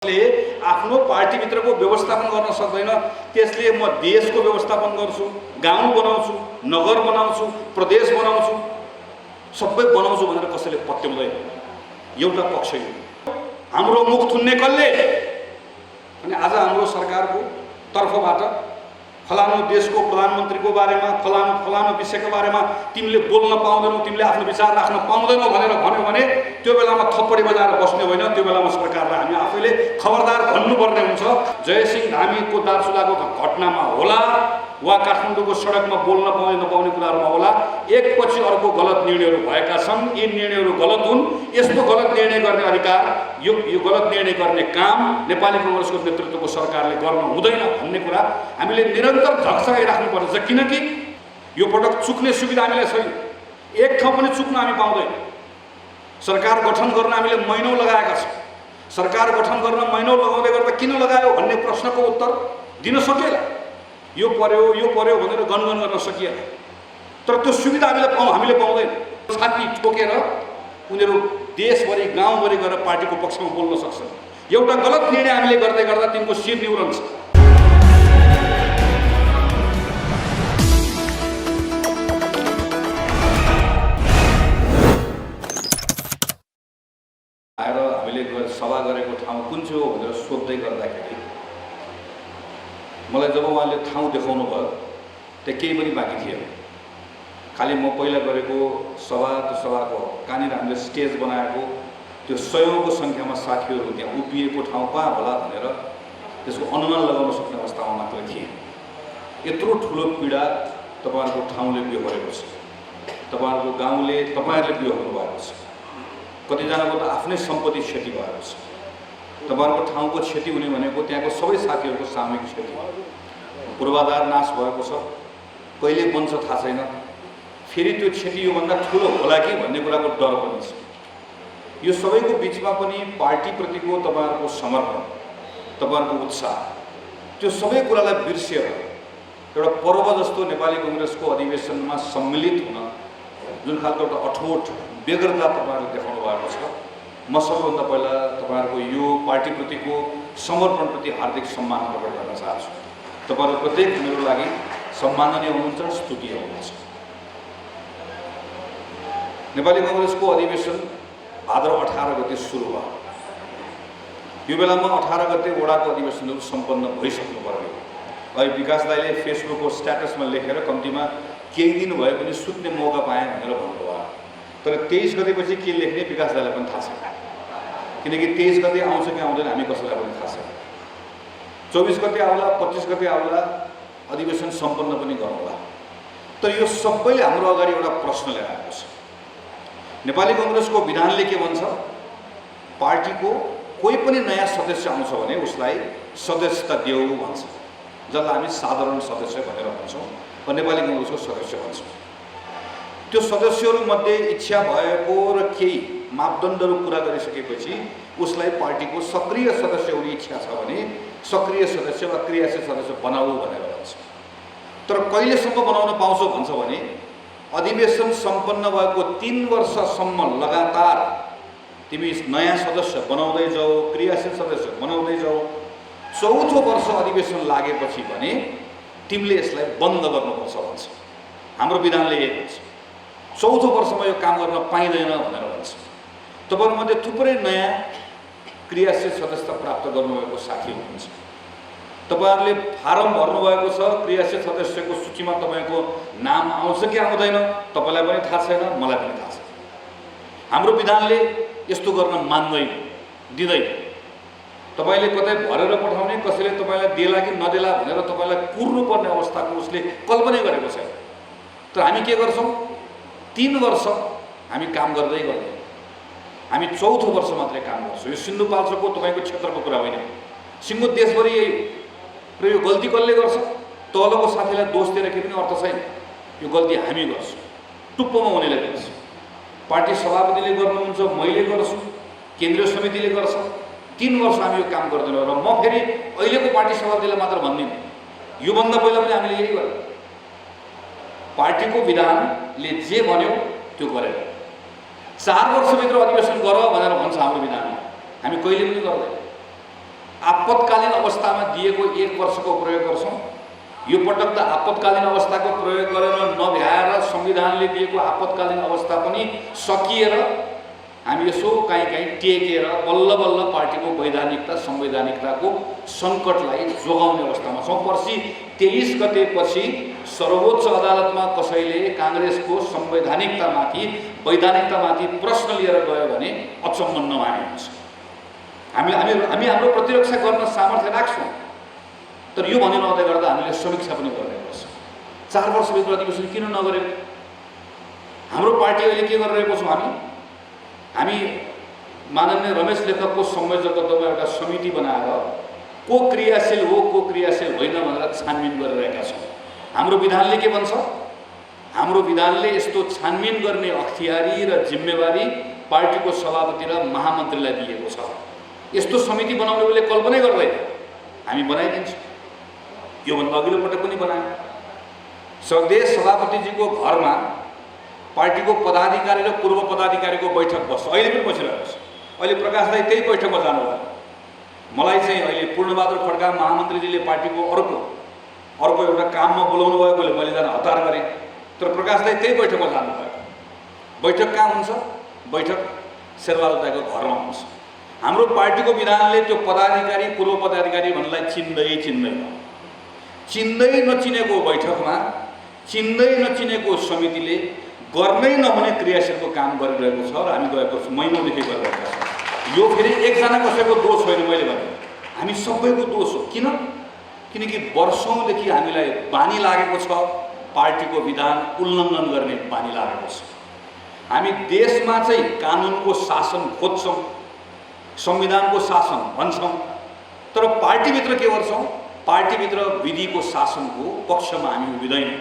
आफ्नो पार्टीभित्रको व्यवस्थापन गर्न सक्दैन। त्यसले म देशको व्यवस्थापन गर्छु, गाउँ बनाउँछु, नगर बनाउँछु, प्रदेश बनाउँछु, सबै बनाउँछु भनेर कसैले पत्याउँदैन। एउटा पक्ष यो हाम्रो मुख थुन्ने कसले? अनि आज हाम्रो सरकारको तर्फबाट फलानु देशको प्रधानमन्त्रीको बारेमा फलानु विषयको बारेमा तिमीले बोल्न पाउँदैनौ, तिमीले आफ्नो विचार राख्न पाउँदैनौ भनेर भन्यो भने त्यो बेलामा थप्पडी बजाएर बस्ने होइन। त्यो बेलामा सरकारलाई हामी आफैले खबरदार भन्नुपर्ने हुन्छ। जयसिंह धामीको दार्चुलाको घटनामा होला वा काठमाडौँको सडकमा बोल्न पाउने नपाउने कुराहरूमा होला, एकपछि अर्को गलत निर्णयहरू भएका छन्। यी निर्णयहरू गलत हुन्। यस्तो गलत निर्णय गर्ने अधिकार, यो गलत निर्णय गर्ने काम नेपाली कांग्रेसको नेतृत्वको सरकारले गर्न हुँदैन भन्ने कुरा हामीले निरन्तर झकझकाइराख्नुपर्छ। किनकि यो पटक चुक्ने सुविधा हामीलाई छैन। एक ठाउँ पनि चुक्न हामी पाउँदैन। सरकार गठन गर्न हामीले महिनौँ लगाएका छौँ। सरकार गठन गर्न महिनौँ लगाउँदै गर्दा किन लगायो भन्ने प्रश्नको उत्तर दिन सकिएला। यो पर्यो भनेर गनगन गर्न सकिएन। तर त्यो सुविधा हामीले पाउँदैन। छाती ठोकेर उनीहरू देशभरि गाउँभरि गएर पार्टीको पक्षमा बोल्न सक्छन्। एउटा गलत निर्णय हामीले गर्दै गर्दा तिनको शिर निहुरन्छ। आएर हामीले सभा गरेको ठाउँ कुन चाहिँ हो भनेर सोध्दै गर्दाखेरि मलाई जब उहाँले ठाउँ देखाउनु भयो त्यहाँ केही पनि बाँकी थिएन। खालि म पहिला गरेको सभा, त्यो सभाको कहाँनिर हामीले स्टेज बनाएको त्यो सयौँको सङ्ख्यामा साथीहरू त्यहाँ उभिएको ठाउँ कहाँ होला भनेर त्यसको अनुमान लगाउन सक्ने अवस्थामा मात्र थिए। यत्रो ठुलो पीडा तपाईँहरूको ठाउँले बिहो गरेको छ, तपाईँहरूको गाउँले तपाईँहरूले बिहो गर्नुभएको छ। कतिजनाको त आफ्नै सम्पत्ति क्षति भएको छ। तपाईँहरूको ठाउँको क्षति हुने भनेको त्यहाँको सबै साथीहरूको सामूहिक क्षति, पूर्वाधार नाश भएको छ। कहिले बन्छ थाहा छैन। फेरि त्यो क्षति योभन्दा ठुलो होला कि भन्ने कुराको डर पनि छ। यो सबैको बिचमा पनि पार्टीप्रतिको तपाईँहरूको समर्पण, तपाईँहरूको उत्साह, त्यो सबै कुरालाई बिर्सिएर एउटा पर्व जस्तो नेपाली कांग्रेसको अधिवेशनमा सम्मिलित हुन जुन खालको एउटा अठोट व्यग्रता तपाईँहरूले देखाउनु भएको छ, म सबैभन्दा पहिला तपाईँहरूको यो पार्टीप्रतिको समर्पणप्रति हार्दिक सम्मान प्रकट गर्न चाहन्छु। तपाईँहरू प्रत्येक मेरो लागि सम्माननीय हुनुहुन्छ, स्तुतीय हुनुहुन्छ। नेपाली कांग्रेसको अधिवेशन भाद्र 18 गते सुरु भयो। यो बेलामा 18 गते वडाको अधिवेशनहरू सम्पन्न भइसक्नु पर्यो। अहिले विकास दाइले फेसबुकको स्ट्याटसमा लेखेर कम्तीमा केही दिन भए पनि सुत्ने मौका पाएँ भनेर भन्नुभयो। तर 23 गतेपछि के लेख्ने विकास दाइलाई पनि थाहा छैन। किनकि 23 गते आउँछ कि आउँदैन हामी कसैलाई पनि थाहा छैन। 24 गते आउला, 25 गते आउला, अधिवेशन सम्पन्न पनि गरौँला। तर यो सबैले हाम्रो अगाडि एउटा प्रश्न लिएर आएको छ। नेपाली कांग्रेसको विधानले के भन्छ? पार्टीको कोही पनि नयाँ सदस्य आउँछ भने उसलाई सदस्यता देऊ भन्छ, जसलाई हामी साधारण सदस्य भनेर भन्छौँ र नेपाली कांग्रेसको सदस्य भन्छौँ। त्यो सदस्यहरूमध्ये इच्छा भएको र केही मापदण्डहरू पुरा गरिसकेपछि उसलाई पार्टीको सक्रिय सदस्य हुने इच्छा छ भने सक्रिय सदस्य वा क्रियाशील सदस्य बनाऊ भनेर भन्छ। तर कहिलेसम्म बनाउन पाउँछौ भन्छ भने अधिवेशन सम्पन्न भएको 3 वर्षसम्म लगातार तिमी नयाँ सदस्य बनाउँदै जाऊ, क्रियाशील सदस्य बनाउँदै जाऊ। 4थो वर्ष अधिवेशन लागेपछि भने तिमीले यसलाई बन्द गर्नुपर्छ भन्छ। हाम्रो विधानले यही भन्छ। 4थो वर्षमा यो काम गर्न पाइँदैन भनेर भन्छ। तपाईँहरूमध्ये थुप्रै नयाँ क्रियाशील सदस्यता प्राप्त गर्नुभएको साथी हुनुहुन्छ। तपाईँहरूले फारम भर्नुभएको छ, क्रियाशील सदस्यको सूचीमा तपाईँको नाम आउँछ कि आउँदैन तपाईँलाई पनि थाहा छैन, मलाई पनि थाहा छैन। हाम्रो विधानले यस्तो गर्न मान्दैन, दिँदैन। तपाईँले कतै भरेर पठाउने, कसैले तपाईँलाई देला कि नदेला भनेर तपाईँलाई कुर्नुपर्ने अवस्थाको उसले कल्पनै गरेको छैन। तर हामी के गर्छौँ? 3 वर्ष हामी काम गर्दै गर्दै हामी 4थो वर्ष मात्रै काम गर्छौँ। यो सिन्धुपाल्चोकको तपाईँको क्षेत्रको कुरा होइन, सिङ्गो देशभरि यही र यो गल्ती कसले गर्छ? तलको साथीलाई दोष दिएर केही पनि अर्थ छैन। यो गल्ती हामी गर्छौँ, टुप्पोमा हुनेले गर्छ। पार्टी सभापतिले गर्नुहुन्छ, मैले गर्छु, केन्द्रीय समितिले गर्छ। 3 वर्ष हामी यो काम गर्दैनौँ र म फेरि अहिलेको पार्टी सभापतिलाई मात्र भन्दिनँ, योभन्दा पहिला पनि हामीले यही गर्यौँ। पार्टीको विधानले जे भन्यो त्यो गरेर 4 वर्षभित्र अधिवेशन गर भनेर भन्छ हाम्रो विधानले। हामी कहिले पनि गर्दैन। आपतकालीन अवस्थामा दिएको 1 वर्षको प्रयोग गर्छौँ। यो पटक त आपतकालीन अवस्थाको प्रयोग गरेर नभ्याएर संविधानले दिएको आपतकालीन अवस्था पनि सकिएर हामी यसो कहीँ टेकेर बल्ल बल्ल पार्टीको वैधानिकता संवैधानिकताको सङ्कटलाई जोगाउने अवस्थामा छौँ। पर्सि 23 गतेपछि सर्वोच्च अदालतमा कसैले काङ्ग्रेसको संवैधानिकतामाथि वैधानिकतामाथि प्रश्न लिएर गयो भने अचम्म नमाने हुन्छ। हामी हाम्रो प्रतिरक्षा गर्न सामर्थ्य राख्छौँ, तर यो भन्ने नहुँदै गर्दा हामीले समीक्षा पनि गर्ने गर्छौँ। 4 वर्षभित्र अधिवेशन किन नगरेको? हाम्रो पार्टी अहिले के गरिरहेको छौँ? हामी माननीय रमेश लेखकको संयोजकत्वमा एउटा समिति बनाएर को क्रियाशील हो को क्रियाशील होइन भनेर छानबिन गरिरहेका छौँ। हाम्रो विधानले के भन्छ? हाम्रो विधानले यस्तो छानबिन गर्ने अख्तियारी र जिम्मेवारी पार्टीको सभापति र महामन्त्रीलाई दिएको छ। यस्तो समिति बनाउने उसले कल्पनै गर्दैन, हामी बनाइदिन्छौँ। योभन्दा अघिल्लो पटक पनि बनायौँ। सदेश सभापतिजीको घरमा पार्टीको पदाधिकारी र पूर्व पदाधिकारीको बैठक बस्छ। अहिले पनि बसिरहेको छ। अहिले प्रकाश दाइ त्यही बैठकमा जानुभयो। मलाई चाहिँ अहिले पूर्णबहादुर खड्का महामन्त्रीजीले पार्टीको अर्को एउटा काममा बोलाउनु भएकोले मैले जान हतार गरेँ, तर प्रकाश दाइ त्यही बैठकमा जानुभयो। बैठक कहाँ हुन्छ? बैठक शेरबहादुर दाइको घरमा हुन्छ। हाम्रो पार्टीको विधानले त्यो पदाधिकारी पूर्व पदाधिकारी भन्नेलाई चिन्दै नचिनेको बैठकमा चिन्दै नचिनेको समितिले गर्नै नहुने क्रियाशीलको काम गरिरहेको छ र हामी गएको छौँ, महिनौदेखि गरिरहेका छौँ। यो फेरि एकजना कसैको दोष होइन, मैले भने हामी सबैको दोष हो। किनकि वर्षौँदेखि हामीलाई बानी लागेको छ, पार्टीको विधान उल्लङ्घन गर्ने बानी लागेको छ। हामी देशमा चाहिँ कानुनको शासन खोज्छौँ, संविधानको शासन भन्छौँ, तर पार्टीभित्र के गर्छौँ? पार्टीभित्र विधिको शासनको पक्षमा हामी उभिँदैनौँ,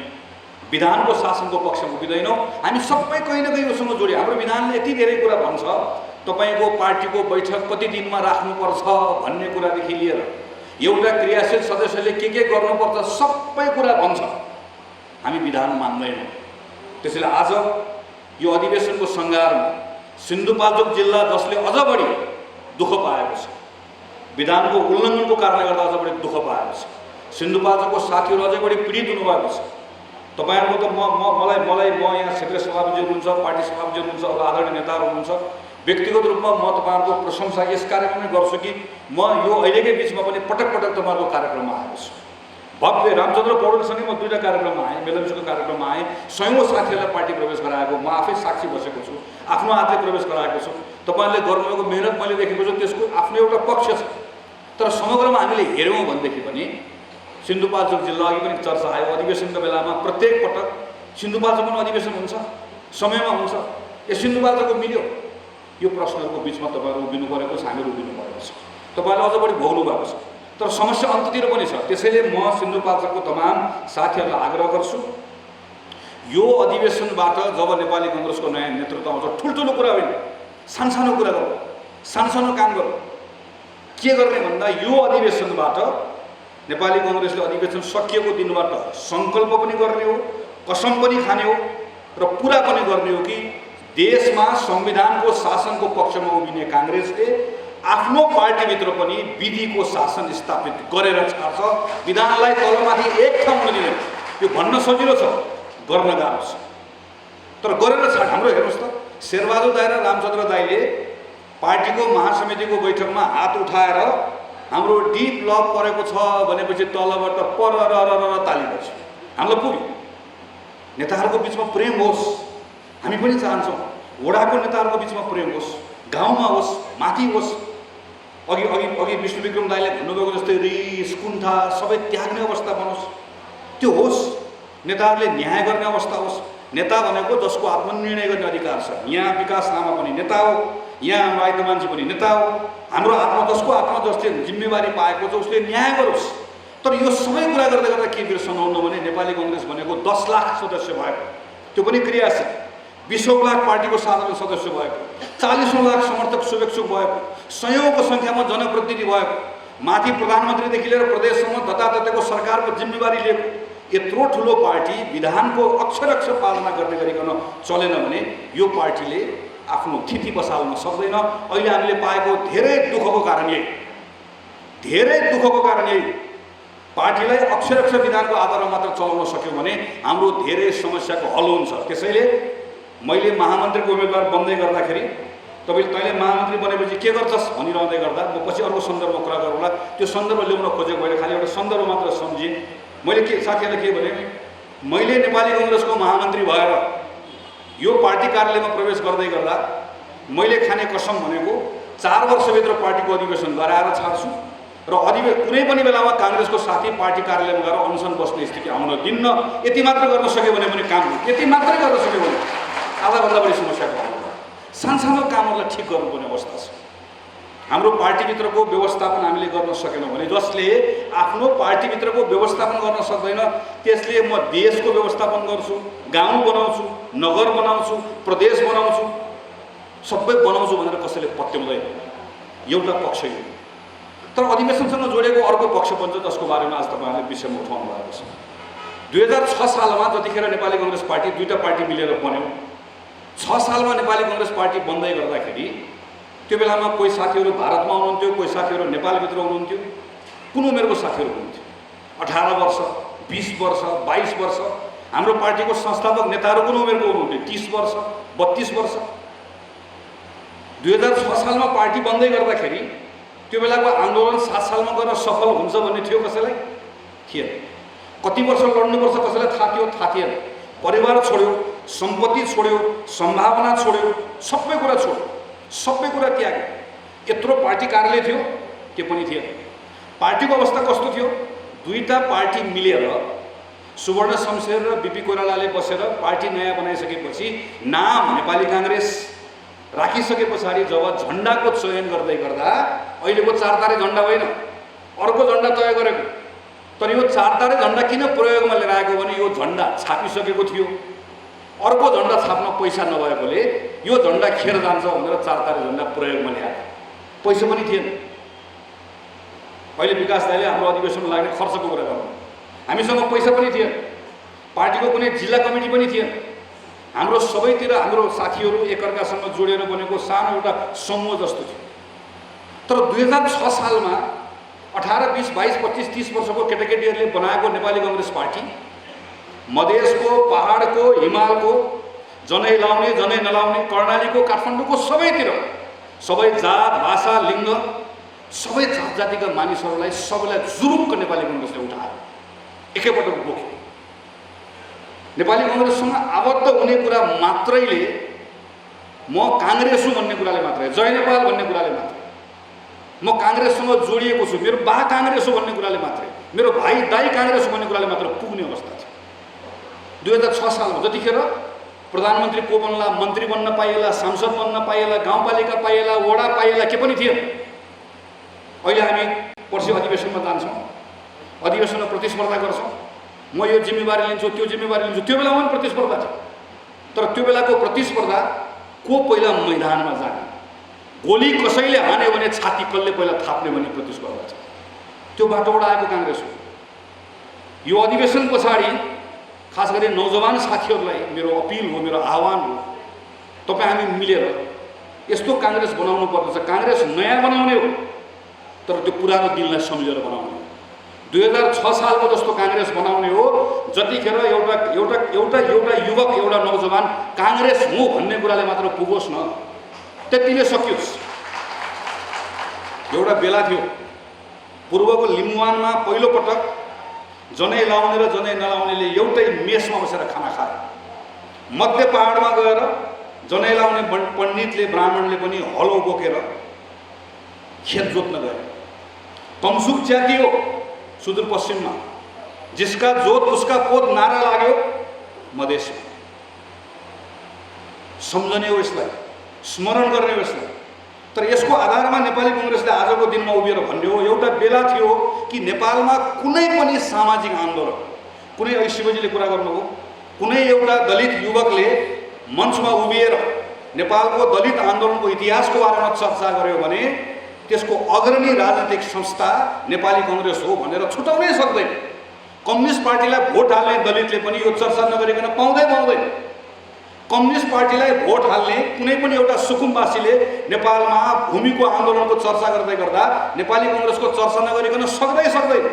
विधानको शासनको पक्षमा उभिँदैनौँ। हामी सबै कहीँ न कहीँ उसँग जोडियो। हाम्रो विधानले यति धेरै कुरा भन्छ, तपाईँको पार्टीको बैठक कति दिनमा राख्नुपर्छ भन्ने कुरादेखि लिएर एउटा क्रियाशील सदस्यले के गर्नुपर्छ सबै कुरा भन्छ। हामी विधान मान्दैनौँ। त्यसैले आज यो अधिवेशनको सङ्घारमा सिन्धुपाल्चोक जिल्ला जसले अझ बढी दुःख पाएको छ, विधानको उल्लङ्घनको कारणले गर्दा अझ बढी दुःख पाएको छ। सिन्धुपाल्चोकको साथीहरू अझै बढी पीडित हुनुभएको छ। तपाईँहरूको त मलाई यहाँ क्षेत्रीय सभापति हुनुहुन्छ, पार्टी सभापति हुनुहुन्छ, अब आदरणीय नेताहरू हुनुहुन्छ। व्यक्तिगत रूपमा म तपाईँहरूको प्रशंसा यस कार्यक्रममै गर्छु कि म यो अहिलेकै बिचमा पनि पटक पटक तपाईँहरूको कार्यक्रममा आएको छु। भव्य रामचन्द्र पौडेलसँगै म 2टा कार्यक्रममा आएँ, मेलम्चीको कार्यक्रममा आएँ। सयौँ साथीहरूलाई पार्टी प्रवेश गराएको म आफै साक्षी बसेको छु, आफ्नो हातले प्रवेश गराएको छु। तपाईँहरूले गर्नुभएको मेहनत मैले देखेको छु, त्यसको आफ्नो एउटा पक्ष छ। तर समग्रमा हामीले हेऱ्यौँ भनेदेखि पनि सिन्धुपाल्चोक जिल्ला अघि पनि चर्चा आयो, अधिवेशनको बेलामा प्रत्येक पटक सिन्धुपाल्चोकमा अधिवेशन हुन्छ, समयमा हुन्छ। यो सिन्धुपाल्चोकको मिल्यो? यो प्रश्नहरूको बिचमा तपाईँहरू उभिनु परेको छ, हामीहरू उभिनु परेको छ। तपाईँहरूले अझ बढी भोग्नु भएको छ, तर समस्या अन्ततिर पनि छ। त्यसैले म सिन्धुपाल्चोकको तमाम साथीहरूलाई आग्रह गर्छु, यो अधिवेशनबाट जब नेपाली काङ्ग्रेसको नयाँ नेतृत्व आउँछ, ठुल्ठुलो कुरा होइन, सानसानो कुरा गरौँ, सानसानो काम गरौँ। के गर्ने भन्दा यो अधिवेशनबाट नेपाली काङ्ग्रेसले अधिवेशन सकिएको दिनबाट सङ्कल्प पनि गर्ने हो, कसम पनि खाने हो र पुरा पनि गर्ने हो कि देशमा संविधानको शासनको पक्षमा उभिने काङ्ग्रेसले आफ्नो पार्टीभित्र पनि विधिको शासन स्थापित गरेर छाड्छ। विधानलाई तलमाथि एक ठाउँ हुन दिँदैन। यो भन्न सजिलो छ, गर्न गाह्रो छ, तर गरेर छाड। हाम्रो हेर्नुहोस् त, शेरबहादुर दाइ र रामचन्द्र दाइले पार्टीको महासमितिको बैठकमा हात उठाएर हाम्रो डिप लक परेको छ भनेपछि तलबाट पर ताली बज्यो। हामीलाई पुग्यो। नेताहरूको बिचमा प्रेम होस्, हामी पनि चाहन्छौँ। वडाको नेताहरूको बिचमा प्रेम होस्, गाउँमा होस्, माथि होस्। अघि विष्णु विक्रम दाइले भन्नुभएको जस्तै रिस कुण्ठा सबै त्याग्ने अवस्था बनोस्, त्यो होस्। नेताहरूले न्याय गर्ने अवस्था होस्। नेता भनेको जसको आत्मनिर्णय गर्ने अधिकार छ। यहाँ विकास लामा पनि नेता हो, यहाँ हाम्रो आइतो मान्छे पनि नेता हो। हाम्रो हातमा जसको हातमा जसले जिम्मेवारी पाएको छ उसले न्याय गरोस्। तर यो सबै कुरा गर्दै गर्दा के बिर्सनुहुन्न भने नेपाली काङ्ग्रेस भनेको 10 लाख सदस्य भएको, त्यो पनि क्रियाशील, 20 लाख पार्टीको साधारण सदस्य भएको, 40 लाख समर्थक शुभेच्छुक भएको, सयौँको सङ्ख्यामा जनप्रतिनिधि भएको, माथि प्रधानमन्त्रीदेखि लिएर प्रदेशसम्म जताततैको सरकारको जिम्मेवारी लिएको यत्रो ठुलो पार्टी विधानको अक्षर पालना गर्ने गरिकन चलेन भने यो पार्टीले आफ्नो थिति बसाल्न सक्दैन। अहिले हामीले पाएको धेरै दुःखको कारण यही धेरै दुःखको कारण यही पार्टीलाई अक्षर विधानको आधारमा मात्र चलाउन सक्यो भने हाम्रो धेरै समस्याको हल हुन्छ। त्यसैले मैले महामन्त्रीको उम्मेदवार बन्दै गर्दाखेरि तपाईँले तैँले महामन्त्री बनेपछि के गर्छस् भनिरहँदै गर्दा म पछि अर्को सन्दर्भमा कुरा गरौँला। त्यो सन्दर्भ ल्याउन खोजेको होइन, खालि एउटा सन्दर्भ मात्र सम्झेँ। मैले के साथीहरूलाई के भने, मैले नेपाली काङ्ग्रेसको महामन्त्री भएर यो पार्टी कार्यालयमा प्रवेश गर्दै गर्दा मैले खाने कसम भनेको 4 वर्षभित्र पार्टीको अधिवेशन गराएर छाड्छु र कुनै पनि बेलामा काङ्ग्रेसको साथी पार्टी कार्यालयमा गएर अनसन बस्ने स्थिति आउन दिन्न। यति मात्र गर्न सक्यो भने पनि काम, यति मात्रै गर्न सक्यो भने आधाभन्दा बढी समस्याको हल। सानसानो कामहरूलाई ठिक गर्नुपर्ने अवस्था छ। हाम्रो पार्टीभित्रको व्यवस्थापन हामीले गर्न सकेनौँ भने, जसले आफ्नो पार्टीभित्रको व्यवस्थापन गर्न सक्दैन त्यसले म देशको व्यवस्थापन गर्छु, गाउँ बनाउँछु, नगर बनाउँछु, प्रदेश बनाउँछु, सबै बनाउँछु भनेर कसैले पत्याउँदैन। एउटा पक्ष यो। तर अधिवेशनसँग जोडेको अर्को पक्ष पनि छ जसको बारेमा आज तपाईँहरूले विषयमा उठाउनु भएको छ। 2006 सालमा जतिखेर नेपाली काङ्ग्रेस पार्टी 2टा पार्टी मिलेर बन्यो, 6 सालमा नेपाली काङ्ग्रेस पार्टी बन्दै गर्दाखेरि त्यो बेलामा कोही साथीहरू भारतमा हुनुहुन्थ्यो, कोही साथीहरू नेपालभित्र हुनुहुन्थ्यो, कुन उमेरको साथीहरू हुनुहुन्थ्यो, 18 वर्ष, 20 वर्ष, 22 वर्ष। हाम्रो पार्टीको संस्थापक नेताहरू कुन उमेरको हुनुहुन्थ्यो, 30 वर्ष, 32 वर्ष। 2006 सालमा पार्टी बन्दै गर्दाखेरि त्यो बेलाको आन्दोलन 7 सालमा गर्न सफल हुन्छ भन्ने थियो कसैलाई? थिएन। कति वर्ष लड्नुपर्छ कसैलाई थाहा थिएन। परिवार छोड्यो, सम्पत्ति छोड्यो, सम्भावना छोड्यो, सबै कुरा छोड्यो, सबै कुरा त्याग्यो। यत्रो पार्टी कार्यालय थियो, के पनि थिएन। पार्टीको अवस्था कस्तो थियो? 2टा पार्टी मिलेर सुवर्ण शमशेर र बिपी कोइरालाले बसेर पार्टी नयाँ बनाइसकेपछि नाम नेपाली काङ्ग्रेस राखिसके पछाडि जब झन्डाको चयन गर्दै गर्दा अहिलेको 4 तारे झन्डा होइन, अर्को झन्डा तय गरेको। तर यो 4 तारे झन्डा किन प्रयोगमा लिएर आएको भने यो झन्डा छापिसकेको थियो। अर्को झन्डा छाप्न पैसा नभएकोले यो झन्डा खेर जान्छ भनेर 4 तारे झन्डा प्रयोगमा ल्याएको। पैसा पनि थिएन। अहिले विकास दाइले हाम्रो अधिवेशनमा लाग्ने खर्चको कुरा गर्नु, हामीसँग पैसा पनि थिएन, पार्टीको कुनै जिल्ला कमिटी पनि थिएन। हाम्रो सबैतिर हाम्रो साथीहरू एकअर्कासँग जोडेर बनेको सानो एउटा समूह जस्तो थियो। तर 2006 सालमा 18, 20, 22, 25, 30 वर्षको केटाकेटीहरूले बनाएको नेपाली काङ्ग्रेस पार्टी मधेसको, पहाडको, हिमालको, जनै लाउने जनै नलाउने, कर्णालीको, काठमाडौँको सबैतिर सबै जात, भाषा, लिङ्ग, सबै जात जातिका मानिसहरूलाई सबैलाई जुरुक्क नेपाली काङ्ग्रेसले उठायो, एकैपटक बोक्यो। नेपाली काङ्ग्रेससँग आबद्ध हुने कुरा मात्रैले, म काङ्ग्रेस हुँ भन्ने कुराले मात्रै, जय नेपाल भन्ने कुराले मात्रै, म काङ्ग्रेससँग जोडिएको छु, मेरो बा काङ्ग्रेस हो भन्ने कुराले मात्रै, मेरो भाइ दाइ काङ्ग्रेस हो भन्ने कुराले मात्र पुग्ने अवस्था थियो। 2006 सालमा जतिखेर प्रधानमन्त्री को बन्ला, मन्त्री बन्न पाइएला, सांसद बन्न पाइएला, गाउँपालिका पाइएला, वडा पाइएला, के पनि थिएन। अहिले हामी पर्सि अधिवेशनमा जान्छौँ, अधिवेशनमा प्रतिस्पर्धा गर्छौँ, म यो जिम्मेवारी लिन्छु, त्यो जिम्मेवारी लिन्छु। त्यो बेलामा पनि प्रतिस्पर्धा थियो। तर त्यो बेलाको प्रतिस्पर्धा को पहिला मैदानमा जाने, गोली कसैले हान्यो भने छाती कसले पहिला थाप्ने भन्ने प्रतिस्पर्धा छ। त्यो बाटोबाट आएको काङ्ग्रेस हो। यो अधिवेशन पछाडि खास गरी नौजवान साथीहरूलाई मेरो अपिल हो, मेरो आह्वान हो, तपाईँ हामी मिलेर यस्तो काङ्ग्रेस बनाउनु पर्दछ। काङ्ग्रेस नयाँ बनाउने हो, तर त्यो पुरानो दिनलाई सम्झेर बनाउने हो। 2006 सालको जस्तो काङ्ग्रेस बनाउने हो जतिखेर एउटा युवक, एउटा नौजवान काङ्ग्रेस हो भन्ने कुराले मात्र पुगोस् न, त्यतिले सकियोस्। एउटा बेला थियो पूर्वको लिम्बुवानमा पहिलोपटक जनै लाउने र जनै नलाउनेले एउटै मेसमा बसेर खाना खाए। मध्य पहाडमा गएर जनै लाउने पण्डितले, ब्राह्मणले पनि हलो बोकेर खेत जोत्न गए। तमसुक जाति हो सुदूरपश्चिममा, जिसका जोत उसका पोत नारा लाग्यो मधेसमा। सम्झने हो यसलाई, स्मरण गर्ने हो यसलाई। तर यसको आधारमा नेपाली काङ्ग्रेसले आजको दिनमा उभिएर भन्ने हो, एउटा बेला थियो कि नेपालमा कुनै पनि सामाजिक आन्दोलन, कुनै अहिले शिवजीले कुरा गर्नुभयो, कुनै एउटा दलित युवकले मञ्चमा उभिएर नेपालको दलित आन्दोलनको इतिहासको बारेमा चर्चा गर्यो भने त्यसको अग्रणी राजनीतिक संस्था नेपाली काङ्ग्रेस हो भनेर छुटाउनै सक्दैन। कम्युनिस्ट पार्टीलाई भोट हाल्ने दलितले पनि यो चर्चा नगरिकन पाउँदैन। कम्युनिस्ट पार्टीलाई भोट हाल्ने कुनै पनि एउटा सुकुम्बासीले नेपालमा भूमिको आन्दोलनको चर्चा गर्दै गर्दा नेपाली कांग्रेसको चर्चा नगरिकन सक्दैन।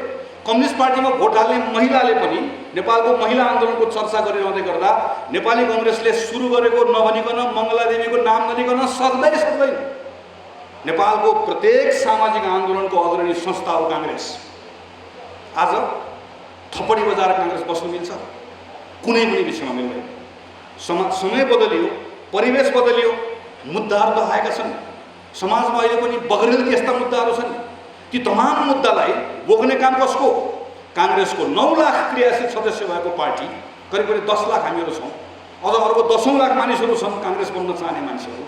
कम्युनिस्ट पार्टीमा भोट हाल्ने महिलाले पनि नेपालको महिला आन्दोलनको चर्चा गरिरहँदै गर्दा नेपाली कांग्रेसले सुरु गरेको नभनिकन मङ्गलादेवीको नाम नलिकन सक्दैन। नेपालको प्रत्येक सामाजिक आन्दोलनको अग्रणी संस्था हो कांग्रेस। आज थप्पडी बजाएर कांग्रेस बस्नु मिल्छ? कुनै पनि विषयमा मिल्दैन। समय बदलियो, परिवेश बदलियो, मुद्दाहरू त आएका छन्। समाजमा अहिले पनि बगरेल यस्ता मुद्दाहरू छन्। ती तमाम मुद्दालाई बोक्ने काम कसको? कांग्रेसको। 9 लाख क्रियाशील सदस्य भएको पार्टी, करिब 10 लाख हामीहरू छौँ, अझ अर्को 10 लाख मानिसहरू छन् कांग्रेस बन्न चाहने मान्छेहरू।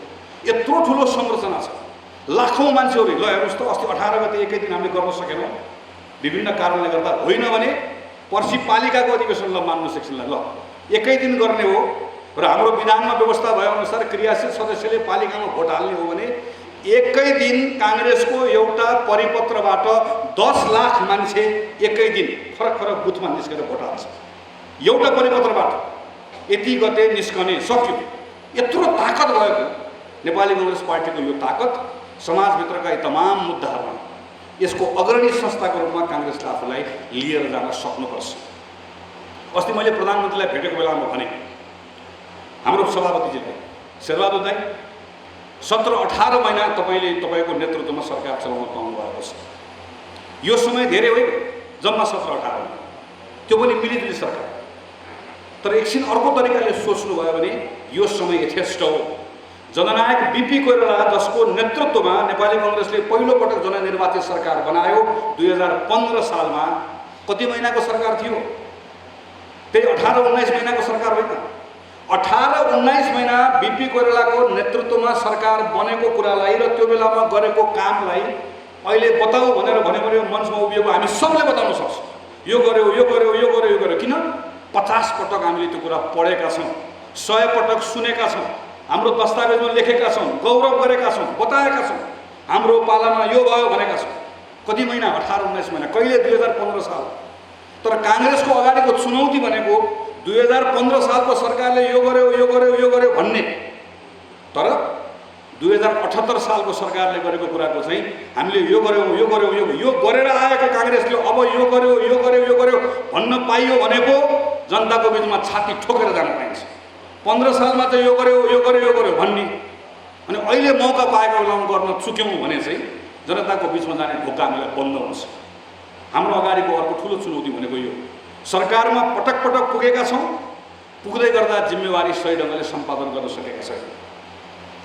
यत्रो ठुलो संरचना छ, लाखौँ मान्छेहरू। ल हेर्नुहोस् त, अस्ति 18 गते एकै दिन हामीले गर्न सकेनौँ विभिन्न कारणले गर्दा। होइन भने पर्सि पालिकाको अधिवेशन ल मान्नु सक्छन्, ल एकै दिन गर्ने हो र हाम्रो विधानमा व्यवस्था भएअनुसार क्रियाशील सदस्यले पालिकामा भोट हाल्ने हो भने एकै दिन कांग्रेसको एउटा परिपत्रबाट 10 लाख मान्छे एकै दिन फरक बुथमा निस्केर भोट हाल्छ। एउटा परिपत्रबाट यति गते निस्कने, सक्यो। यत्रो ताकत भएको नेपाली कांग्रेस पार्टीको यो ताकत समाजभित्रका यी तमाम मुद्दाहरूमा यसको अग्रणी संस्थाको रूपमा कांग्रेसले आफूलाई लिएर जान सक्नुपर्छ। अस्ति मैले प्रधानमन्त्रीलाई भेटेको बेलामा भने, हाम्रो सभापतिजीलाई, शेरबहादुर दाइ, 17-18 महिना तपाईँको नेतृत्वमा सरकार चलाउन पाउनु भएको छ। यो समय धेरै होइन, जम्मा 17-18 महिना, त्यो पनि मिलिजुली सरकार। तर एकछिन अर्को तरिकाले सोच्नुभयो भने यो समय यथेष्ट हो। जननायक बीपी कोइराला, जसको नेतृत्वमा नेपाली कांग्रेसले पहिलोपटक जननिर्वाचित सरकार बनायो 2015 सालमा, कति महिनाको सरकार थियो? त्यही 18-19 महिनाको सरकार होइन। 18-19 महिना बीपी कोइरालाको नेतृत्वमा सरकार बनेको कुरालाई र त्यो बेलामा गरेको कामलाई अहिले बताऊ भनेर भन्यो भने मञ्चमा उभिएको हामी सबले बताउन सक्छौँ। यो गर्यो। किन? 50 पटक हामीले त्यो कुरा पढेका छौँ, 100 पटक सुनेका छौँ, हाम्रो दस्तावेजमा लेखेका छौँ, गौरव गरेका छौँ, बताएका छौँ। हाम्रो पालामा यो भयो भनेका छौँ। कति महिना? 18-19 महिना। कहिले? 2015 साल। तर कांग्रेसको अगाडिको चुनौती भनेको 2015 सालको सरकारले यो गर्यो भन्ने। तर 2078 सालको सरकारले गरेको कुराको चाहिँ हामीले यो गरेर आएको कांग्रेसले अब यो गर्यो भन्न पाइयो भने पो जनताको बिचमा छाती ठोकेर जान पाइन्छ। 15 सालमा चाहिँ यो गर्यो भन्ने, अनि अहिले मौका पाएको बेलामा गर्न चुक्यौँ भने चाहिँ जनताको बिचमा जाने ढोका हामीलाई बन्द हुन्छ। हाम्रो अगाडिको अर्को ठुलो चुनौती भनेको यो। सरकारमा पटक पुगेका छौँ, पुग्दै गर्दा जिम्मेवारी सही ढङ्गले सम्पादन गर्न सकेका छैनौँ।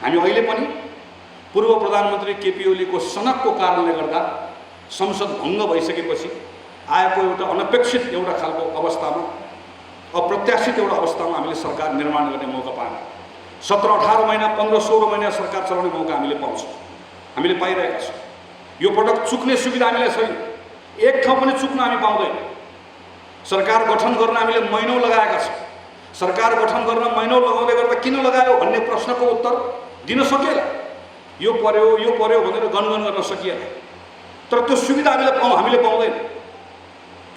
हामी अहिले पनि पूर्व प्रधानमन्त्री केपी ओलीको सनकको कारणले गर्दा संसद भङ्ग भइसकेपछि आएको एउटा अनपेक्षित एउटा खालको अवस्थामा, अप्रत्याशित एउटा अवस्थामा हामीले सरकार निर्माण गर्ने मौका पायौँ। 17-18 महिना, 15-16 महिना सरकार चलाउने मौका हामीले पाउँछौँ, हामीले पाइरहेका छौँ। यो पटक चुक्ने सुविधा हामीलाई छैन। एक ठाउँ पनि चुक्न हामी पाउँदैन। सरकार गठन गर्न हामीले महिनौँ लगाएका छौँ। सरकार गठन गर्न महिनौँ लगाउँदै गर्दा किन लगायो भन्ने प्रश्नको उत्तर दिन सकिएला। यो पर्यो भनेर गनगन गर्न सकिएला। तर त्यो सुविधा हामीले पाउँदैन।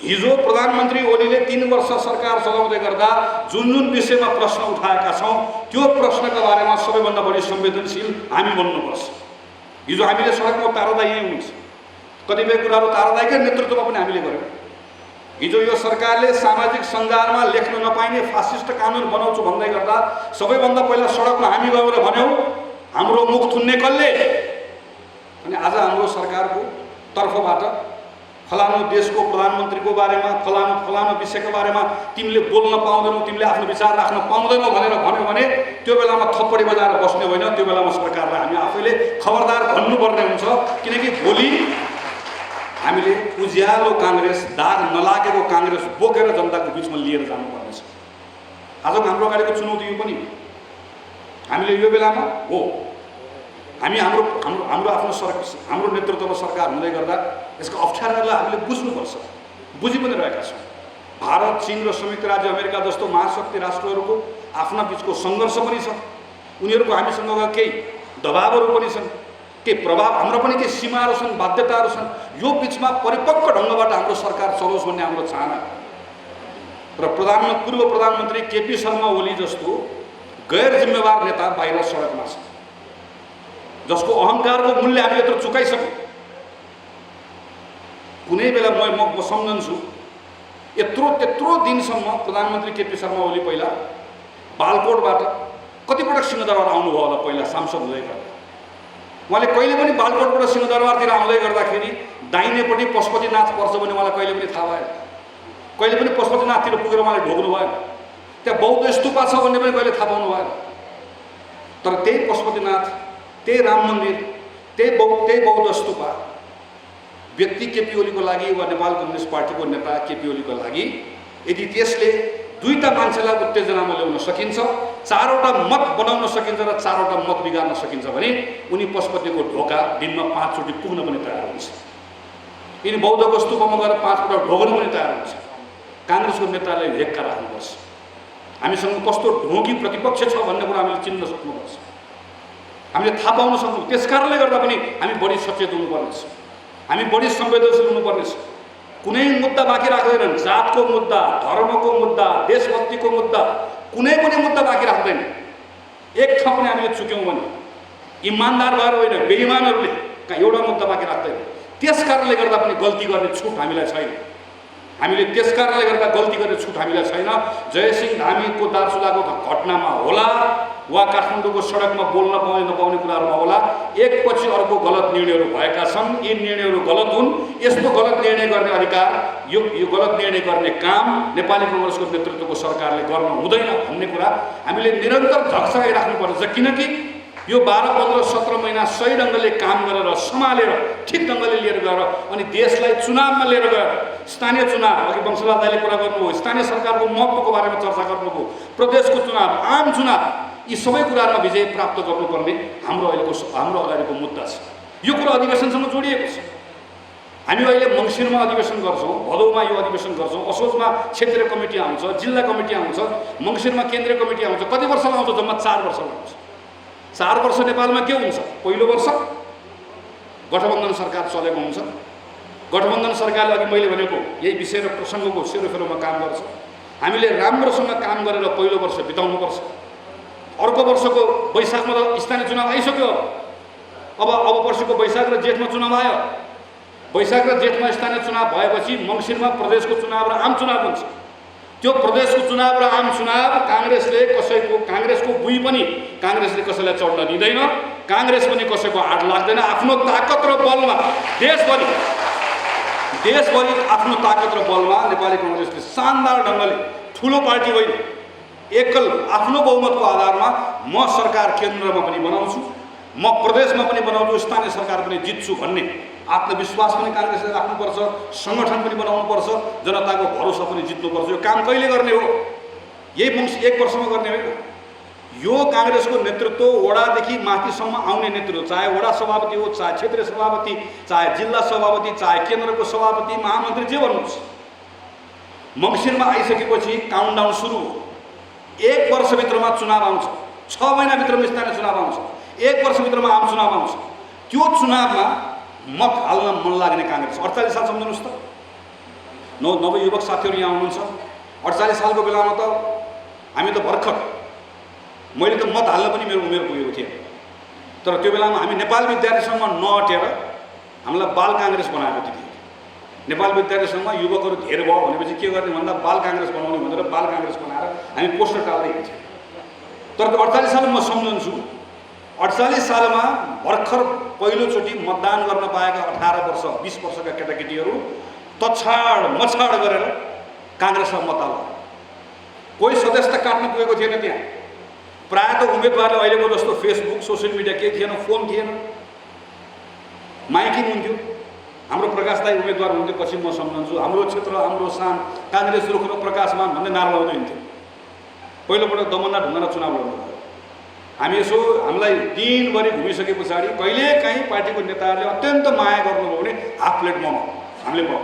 हिजो प्रधानमन्त्री ओलीले 3 वर्ष सरकार चलाउँदै गर्दा जुन विषयमा प्रश्न उठाएका छौँ त्यो प्रश्नका बारेमा सबैभन्दा बढी संवेदनशील हामी बन्नुपर्छ। हिजो हामीले सडकमा तारादाई यहीँ हुनुहुन्छ, कतिपय कुराहरू तारादाईकै नेतृत्वमा पनि हामीले गर्यौँ। हिजो यो सरकारले सामाजिक सञ्जालमा लेख्न नपाइने फासिस्ट कानुन बनाउँछु भन्दै गर्दा सबैभन्दा पहिला सडकमा हामी गएर भन्यौँ हाम्रो मुख थुन्ने कसले? अनि आज हाम्रो सरकारको तर्फबाट फलानु देशको प्रधानमन्त्रीको बारेमा, फलानु विषयको बारेमा तिमीले बोल्न पाउँदैनौ, तिमीले आफ्नो विचार राख्न पाउँदैनौ भनेर भन्यो भने त्यो बेलामा थप्पडी बजाएर बस्ने होइन। त्यो बेलामा सरकारलाई हामी आफैले खबरदार भन्नुपर्ने हुन्छ। किनकि भोलि हामीले उज्यालो कांग्रेस, दाग नलागेको कांग्रेस बोकेर जनताको बिचमा लिएर जानुपर्नेछ। आजको हाम्रो अगाडिको चुनौती यो पनि हामीले यो बेलामा हो। हामी हाम्रो आफ्नो नेतृत्वमा सरकार हुँदै गर्दा यसको अप्ठ्यारालाई हामीले बुझ्नुपर्छ, बुझि पनि रहेका छौँ। भारत, चीन र संयुक्त राज्य अमेरिका जस्तो महाशक्ति राष्ट्रहरूको आफ्ना बिचको सङ्घर्ष पनि छ। उनीहरूको हामीसँगका केही दबावहरू पनि छन्, केही प्रभाव, हाम्रो पनि केही सीमाहरू छन्, बाध्यताहरू छन्। यो बिचमा परिपक्व ढङ्गबाट हाम्रो सरकार चलोस् भन्ने हाम्रो चाहना र पूर्व प्रधानमन्त्री केपी शर्मा ओली जस्तो गैर जिम्मेवार नेता बाहिर सडकमा छ, जसको अहङ्कारको मूल्य हामी यत्रो चुकाइसक्यौँ। कुनै बेला म सम्झन्छु त्यत्रो दिनसम्म प्रधानमन्त्री केपी शर्मा ओली पहिला बालकोटबाट कतिपटक सिंहदरबार आउनुभयो होला पहिला सांसद हुँदै गर्दा। उहाँले कहिले पनि बालकोटबाट सिंहदरबारतिर आउँदै गर्दाखेरि दाहिनेपट्टि पशुपतिनाथ पर्छ भने उहाँलाई कहिले पनि थाहा भएन। कहिले पनि पशुपतिनाथतिर पुगेर उहाँले ढोग्नु भएन। त्यहाँ बौद्ध स्तूपा छ भन्ने पनि कहिले थाहा पाउनु भएन। तर त्यही पशुपतिनाथ, त्यही राम मन्दिर, त्यही बौद्ध स्तूपा व्यक्ति केपी ओलीको लागि वा नेपाल कम्युनिस्ट पार्टीको नेता केपी ओलीको लागि यदि त्यसले दुईटा मान्छेलाई उत्तेजनामा ल्याउन सकिन्छ, चारवटा मत बनाउन सकिन्छ र चारवटा मत बिगार्न सकिन्छ भने उनी पशुपतिको ढोका दिनमा 5 चोटि पुग्न पनि तयार हुन्छ। यिनी बौद्धको स्तूपमा गएर 5 पटक ढोग्न पनि तयार हुन्छ। काङ्ग्रेसको नेताले हेक्का राख्नुपर्छ। हामीसँग कस्तो ढोगी प्रतिपक्ष छ भन्ने कुरा हामीले चिन्न सक्नुपर्छ, हामीले थाहा पाउन सक्नु। त्यस कारणले गर्दा पनि हामी बढी सचेत हुनुपर्नेछ, हामी बढी संवेदनशील हुनुपर्नेछ। कुनै मुद्दा बाँकी राख्दैनन्। जातको मुद्दा, धर्मको मुद्दा, देशभक्तिको मुद्दा, कुनै पनि मुद्दा बाँकी राख्दैन। एक ठाउँ पनि हामीले चुक्यौँ भने इमान्दार भएर होइन, बेइमानहरूले एउटा मुद्दा बाँकी राख्दैन। त्यस कारणले गर्दा पनि गल्ती गर्ने छुट हामीलाई छैन। हामीले त्यस कारणले गर्दा गल्ती गर्ने छुट हामीलाई छैन। जयसिंह धामीको दार्चुलाको घटनामा होला वा काठमाडौँको सडकमा बोल्न पाउने नपाउने कुराहरूमा होला, एकपछि अर्को गलत निर्णयहरू भएका छन्। यी निर्णयहरू गलत हुन्। यस्तो गलत निर्णय गर्ने अधिकार, यो गलत निर्णय गर्ने काम नेपाली काङ्ग्रेसको नेतृत्वको सरकारले गर्न हुँदैन भन्ने कुरा हामीले निरन्तर झक्झगाइराख्नुपर्छ। किनकि यो 12, 15, 17 महिना सही ढङ्गले काम गरेर सम्हालेर ठिक ढङ्गले लिएर गएर अनि देशलाई चुनावमा लिएर गएर स्थानीय चुनाव, अघि वंशलाल दाइले कुरा गर्नुभयो, स्थानीय सरकारको महत्त्वको बारेमा चर्चा गर्नुभयो, प्रदेशको चुनाव, आम चुनाव, यी सबै कुराहरूमा विजय प्राप्त गर्नुपर्ने हाम्रो अगाडिको मुद्दा छ। यो कुरा अधिवेशनसँग जोडिएको छ। हामी अहिले मङ्सिरमा अधिवेशन गर्छौँ, भदौमा यो अधिवेशन गर्छौँ, असोजमा क्षेत्रीय कमिटी आउँछ, जिल्ला कमिटी आउँछ, मङ्सिरमा केन्द्रीय कमिटी आउँछ। कति वर्षमा आउँछ? जम्मा 4 वर्षमा आउँछ। 4 वर्ष नेपालमा के हुन्छ? पहिलो वर्ष गठबन्धन सरकार चलेको हुन्छ। गठबन्धन सरकारले अघि मैले भनेको यही विषय र प्रसङ्गको सेरोफेरोमा काम गर्छ। हामीले राम्रोसँग काम गरेर पहिलो वर्ष बिताउनुपर्छ। अर्को वर्षको वैशाखमा त स्थानीय चुनाव आइसक्यो। अब वर्षको वैशाख र जेठमा चुनाव आयो। वैशाख र जेठमा स्थानीय चुनाव भएपछि मङ्सिरमा प्रदेशको चुनाव र आम चुनाव हुन्छ। त्यो प्रदेशको चुनाव र आम चुनाव काङ्ग्रेसको बुई पनि काङ्ग्रेसले कसैलाई चढ्न दिँदैन। काङ्ग्रेस पनि कसैको हात लाग्दैन। आफ्नो ताकत र बलमा देशभरि आफ्नो ताकत र बलमा नेपाली काङ्ग्रेसले शानदार ढङ्गले, ठुलो पार्टी होइन, एकल आफ्नो बहुमतको आधारमा म सरकार केन्द्रमा पनि बनाउँछु, म प्रदेशमा पनि बनाउँछु, स्थानीय सरकार पनि जित्छु भन्ने आत्मविश्वास पनि काङ्ग्रेसले राख्नुपर्छ। सङ्गठन पनि बनाउनुपर्छ, जनताको भरोसा पनि जित्नुपर्छ। यो काम कहिले गर्ने हो? यही 1 वर्षमा गर्ने होइन। यो काङ्ग्रेसको नेतृत्व वडादेखि माथिसम्म आउने नेतृत्व, चाहे वडा सभापति हो, चाहे क्षेत्रीय सभापति, चाहे जिल्ला सभापति, चाहे केन्द्रको सभापति, महामन्त्री, जे भन्नुहोस्, मङ्सिरमा आइसकेपछि काउन्टडाउन सुरु हो। 1 वर्षभित्रमा चुनाव आउँछ, 6 महिनाभित्रमा स्थानीय चुनाव आउँछ, 1 वर्षभित्रमा आम चुनाव आउँछ। त्यो चुनावमा मत हाल्न मन लाग्ने काङ्ग्रेस 48 साल सम्झनुहोस् त। नवयुवक साथीहरू यहाँ हुनुहुन्छ। 48 सालको बेलामा त हामी त भर्खर, मैले त मत हाल्न पनि मेरो उमेर पुगेको थिएँ। तर त्यो बेलामा हामी नेपाल विद्यार्थी सङ्घ नअटेर हामीलाई बाल काङ्ग्रेस बनाएको थियो। नेपाल विद्यार्थी सङ्घमा युवकहरू धेर भयो भनेपछि के गर्ने भन्दा बाल काङ्ग्रेस बनाउने भनेर बाल काङ्ग्रेस बनाएर हामी पोस्टर टाल्दै हिँड्थ्यौँ। तर 48 साल म सम्झन्छु, 48 सालमा भर्खर पहिलोचोटि मतदान गर्न पाएका 18 वर्ष 20 वर्षका केटाकेटीहरू तछाड मछाड गरेर काङ्ग्रेसमा मत हाल्यो। कोही सदस्यता काट्न पुगेको थिएन त्यहाँ। प्रायः त उम्मेदवारले अहिलेको जस्तो फेसबुक, सोसियल मिडिया केही थिएन, फोन थिएन, माइकिङ हुन्थ्यो। हाम्रो प्रकाश दाई उम्मेदवार हुन्थ्यो, पछि म सम्झन्छु, हाम्रो क्षेत्र हाम्रो शान, काङ्ग्रेस रुख र प्रकाशमान भन्ने नारा लाउँदै हिँड्थ्यो। पहिलोपटक दमननाथ ढुङ्गाना चुनाव लड्नुभयो। हामी यसो हामीलाई दिनभरि घुमिसके पछाडि कहिलेकाहीँ पार्टीको नेताहरूले अत्यन्त माया गर्नुभयो भने हाफ प्लेट मोमो हामीले भयो।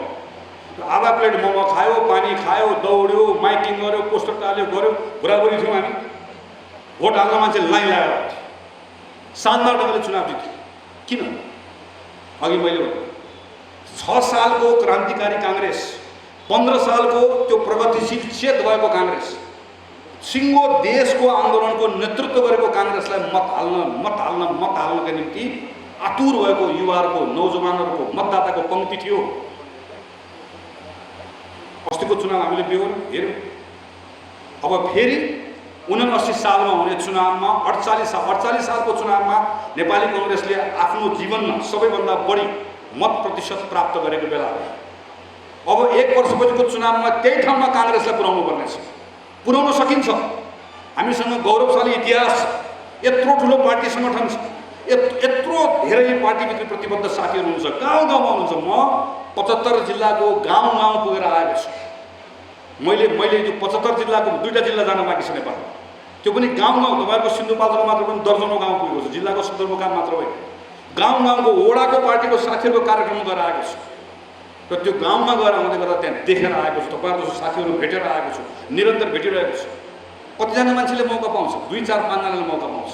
आधा प्लेट मोमो खायो, पानी खायो, दौड्यो, माइकिङ गर्यो, पोस्टर टाल्यो, गऱ्यो, घुराघुरी थियौँ हामी। भोट हाल्न मान्छे लाइन लगाएर आउँथ्यो। शानदार ढङ्गले चुनाव जित्थ्यो। किन? अघि मैले भने 6 सालको क्रान्तिकारी काङ्ग्रेस, 15 सालको त्यो प्रगतिशील चेत भएको काङ्ग्रेस, सिङ्गो देशको आन्दोलनको नेतृत्व गरेको काङ्ग्रेसलाई मत हाल्नका निम्ति आतुर भएको युवाहरूको नौजवानहरूको मतदाताको पङ्क्ति थियो। अस्तिको चुनाव हामीले हेर्यौँ। अब फेरि 79 सालमा हुने चुनावमा 48 सालको चुनावमा नेपाली कांग्रेसले आफ्नो जीवनमा सबैभन्दा बढी मत प्रतिशत प्राप्त गरेको बेला हो। अब 1 वर्षपछिको चुनावमा त्यही ठाउँमा कांग्रेसलाई पुर्याउनु पर्नेछ। पुर्याउन सकिन्छ। हामीसँग गौरवशाली इतिहास छ। यत्रो ठुलो पार्टी संगठन छ। यत्रो धेरै पार्टीभित्र प्रतिबद्ध साथीहरू हुनुहुन्छ। गाउँ गाउँमा हुनुहुन्छ। म 75 जिल्लाको गाउँ पुगेर आएको छु। मैले यो 75 जिल्लाको 2टा जिल्ला जान बाँकी छ नेपालमा। त्यो पनि गाउँ तपाईँहरूको सिन्धुपाल्चोक मात्र पनि दर्जनौं गाउँ पुगेको छ। जिल्लाको सदरमुकाम मात्र होइन। गाउँको वडाको पार्टीको साथीहरूको कार्यक्रम गरेर आएको छु र त्यो गाउँमा गएर आउँदै गर्दा त्यहाँ देखेर आएको छु। तपाईँहरूको साथीहरू भेटेर आएको छु। निरन्तर भेटिरहेको छु। कतिजना मान्छेले मौका पाउँछ? 2, 4, 5 जनाले मौका पाउँछ।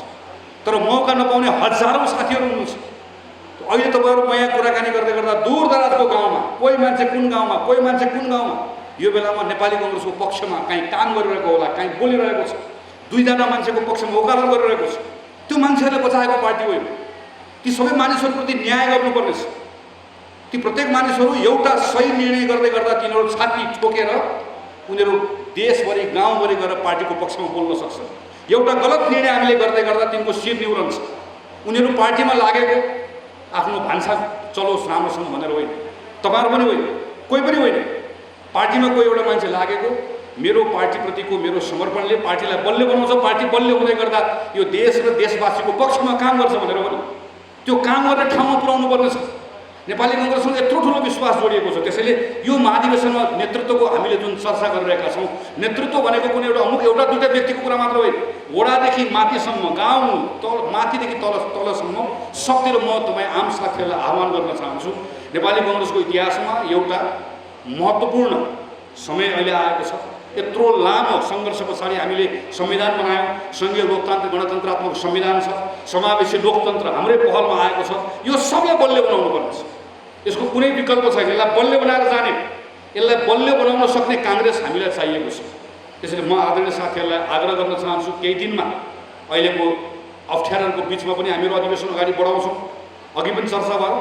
तर मौका नपाउने हजारौं साथीहरू हुनुहुन्छ। अहिले तपाईँहरू म यहाँ कुराकानी गर्दै गर्दा दूरदराजको गाउँमा कोही मान्छे कुन गाउँमा यो बेलामा नेपाली कांग्रेसको पक्षमा कहीँ काम गरिरहेको होला, कहीँ बोलिरहेको छ। 2 जना मान्छेको पक्षमा वकालत गरिरहेको छ। त्यो मान्छेहरूले बचाएको पार्टी होइन। ती सबै मानिसहरूप्रति न्याय गर्नुपर्नेछ। ती प्रत्येक मानिसहरू एउटा सही निर्णय गर्दै गर्दा तिनीहरू छाती ठोकेर उनीहरू देशभरि गाउँभरि गएर पार्टीको पक्षमा बोल्न सक्छन्। एउटा गलत निर्णय हामीले गर्दै गर्दा तिनको शिर निउरन्छ। उनीहरू पार्टीमा लागेको आफ्नो भान्सा चलोस् राम्रोसँग भनेर होइन। तपाईहरु पनि होइन, कोही पनि होइन। पार्टीमा कोही एउटा मान्छे लागेको मेरो पार्टीप्रतिको मेरो समर्पणले पार्टीलाई बलियो बनाउँछ। पार्टी बलियो हुँदै गर्दा यो देश र देशवासीको पक्षमा काम गर्छ भनेर पनि त्यो काम गर्ने ठाउँमा पुर्याउनु पर्नेछ। नेपाली कांग्रेससँग यत्रो ठुलो विश्वास जोडिएको छ। त्यसैले यो महाधिवेशनमा नेतृत्वको हामीले जुन चर्चा गरिरहेका छौँ, नेतृत्व भनेको कुनै एउटा 2टा व्यक्तिको कुरा मात्र होइन। वडादेखि माथिसम्म, गाउँ माथिदेखि तलसम्म सबतिर म तपाईँ आम साथीहरूलाई आह्वान गर्न चाहन्छु। नेपाली कांग्रेसको इतिहासमा एउटा महत्त्वपूर्ण समय अहिले आएको छ। यत्रो लामो सङ्घर्ष पछाडि हामीले संविधान बनायौँ। सङ्घीय लोकतान्त्रिक गणतन्त्रात्मक संविधान छ। समावेशी लोकतन्त्र हाम्रै पहलमा आएको छ। यो सबलाई बलियो बनाउनु पर्छ। यसको कुनै विकल्प छैन। यसलाई बलियो बनाएर जाने, यसलाई बलियो बनाउन सक्ने कांग्रेस हामीलाई चाहिएको छ। त्यसैले म आदरणीय साथीहरूलाई आग्रह गर्न चाहन्छु, केही दिनमा अहिलेको अप्ठ्यारोहरूको बिचमा पनि हामीहरू अधिवेशन अगाडि बढाउँछौँ। अघि पनि चर्चा भयो,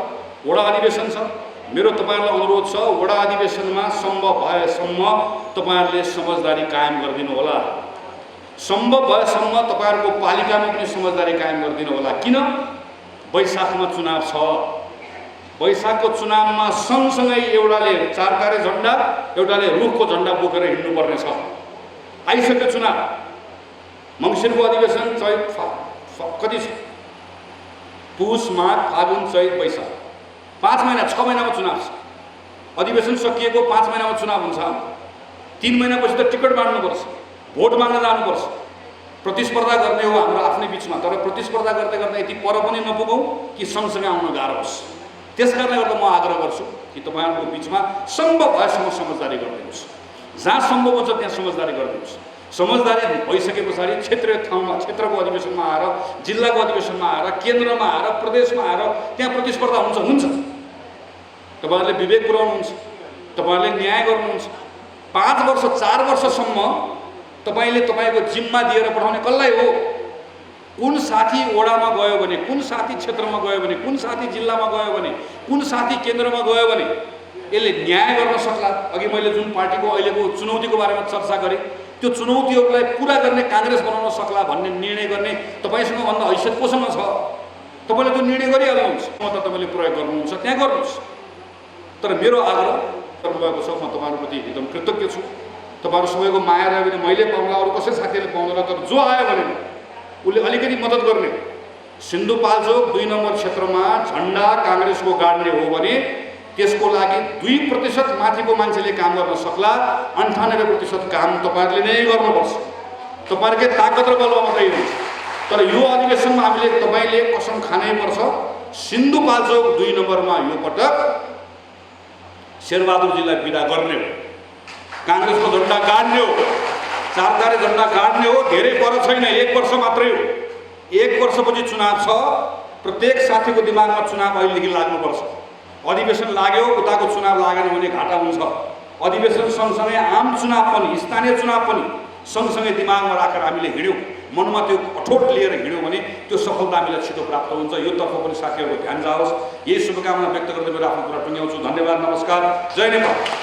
वडा अधिवेशन छ। मेरो तपाईहरुलाई अनुरोध छ, वडा अधिवेशनमा सम्भव भएसम्म तपाईहरुले समझदारी कायम गरिदिनु होला। सम्भव भएसम्म तपाईहरुको पालिकामा पनि समझदारी कायम गरिदिनु होला। किन? वैशाखमा चुनाव छ। वैशाखको चुनावमा सँगसँगै एउटाले चारतारे झण्डा, एउटाले रुखको झण्डा बोकेर हिँड्नु पर्ने छ। आइसक्यो चुनाव। मङ्सिरको अधिवेशन चैत कति छ? पुष, माघ, फागुन, चैत, वैशाख 5 महिना 6 महिनामा चुनाव छ। अधिवेशन सकिएको 5 महिनामा चुनाव हुन्छ। 3 महिनापछि त टिकट बाँड्नुपर्छ, भोट माग्न जानुपर्छ। प्रतिस्पर्धा गर्ने हो हाम्रो आफ्नै बिचमा। तर प्रतिस्पर्धा गर्दै गर्दा यति पर पनि नपुगौँ कि सँगसँगै आउन गाह्रो होस्। त्यसकारणले गर्दा म आग्रह गर्छु कि तपाईहरुको बिचमा सम्भव भएसम्म समझदारी गरिदिनुहोस्। जहाँ सम्भव हुन्छ त्यहाँ समझदारी गरिदिनुहोस्। समझदारी भइसके पछाडि क्षेत्रीय ठाउँमा, क्षेत्रको अधिवेशनमा आएर, जिल्लाको अधिवेशनमा आएर, केन्द्रमा आएर, प्रदेशमा आएर त्यहाँ प्रतिस्पर्धा हुन्छ। तपाईहरुले विवेक पुर्याउनुहुन्छ, तपाईहरुले न्याय गर्नुहुन्छ। 5 वर्ष 4 वर्षसम्म तपाईले तपाईको जिम्मा दिएर पठाउने कसलाई हो? कुन साथी वडामा गयो भने, कुन साथी क्षेत्रमा गयो भने, कुन साथी जिल्लामा गयो भने, कुन साथी केन्द्रमा गयो भने यसले न्याय गर्न सक्ला? अघि मैले जुन पार्टीको अहिलेको चुनौतीको बारेमा चर्चा गरेँ, त्यो चुनौतीहरूलाई पुरा गर्ने कांग्रेस बनाउन सक्ला भन्ने निर्णय गर्ने तपाईसँग भन्दा हैसियत कोसँग छ? तपाईले त्यो निर्णय गरिहाल्नुहुन्छ। म त तपाईले प्रयोग गर्नुहुन्छ, त्यहाँ गर्नुहोस्। तर मेरो आग्रह गर्नुभएको छ, म तपाईहरुप्रति एकदम कृतज्ञ छु। तपाईहरु सबैको माया रह्यो भने मैले पाउला, अरू कसै साथीले पाउँदैन। तर जो आयो भने उसले अलिकति मद्दत गर्ने। सिन्धुपाल्चोक 2 नम्बर क्षेत्रमा झण्डा कांग्रेसको गाड्ने हो भने त्यसको लागि 2% माथिको मान्छेले काम गर्न सक्ला। 98% काम तपाईहरुले नै गर्नुपर्छ। तपाईहरुकै ताकत र बलमा मात्रै हुन्छ। तर यो अधिवेशनमा हामीले तपाईले कसम खानै पर्छ, सिन्धुपाल्चोक 2 नम्बरमा यो पटक शेरबहादुरजीलाई बिदा गर्ने हो। कांग्रेसको झण्डा गाड्ने हो। चारतारे झण्डा गाड्ने हो। धेरै पर छैन, 1 वर्ष मात्रै हो। 1 वर्षपछि चुनाव छ। प्रत्येक साथीको दिमागमा चुनाव अहिलेदेखि लाग्नुपर्छ। अधिवेशन लाग्यो, उताको चुनाव लागेन भने घाटा हुन्छ। अधिवेशन सँगसँगै आम चुनाव पनि, स्थानीय चुनाव पनि सँगसँगै दिमागमा राखेर हामीले हिँड्यौँ, मनमा त्यो अठोट लिएर हिँड्यौँ भने त्यो सफलता हामीलाई छिटो प्राप्त हुन्छ। यो तर्फ पनि साथीहरूको ध्यान जाओस्। यही शुभकामना व्यक्त गर्दै मेरो आफ्नो कुरा टुङ्ग्याउँछु। धन्यवाद, नमस्कार, जय नेपाल।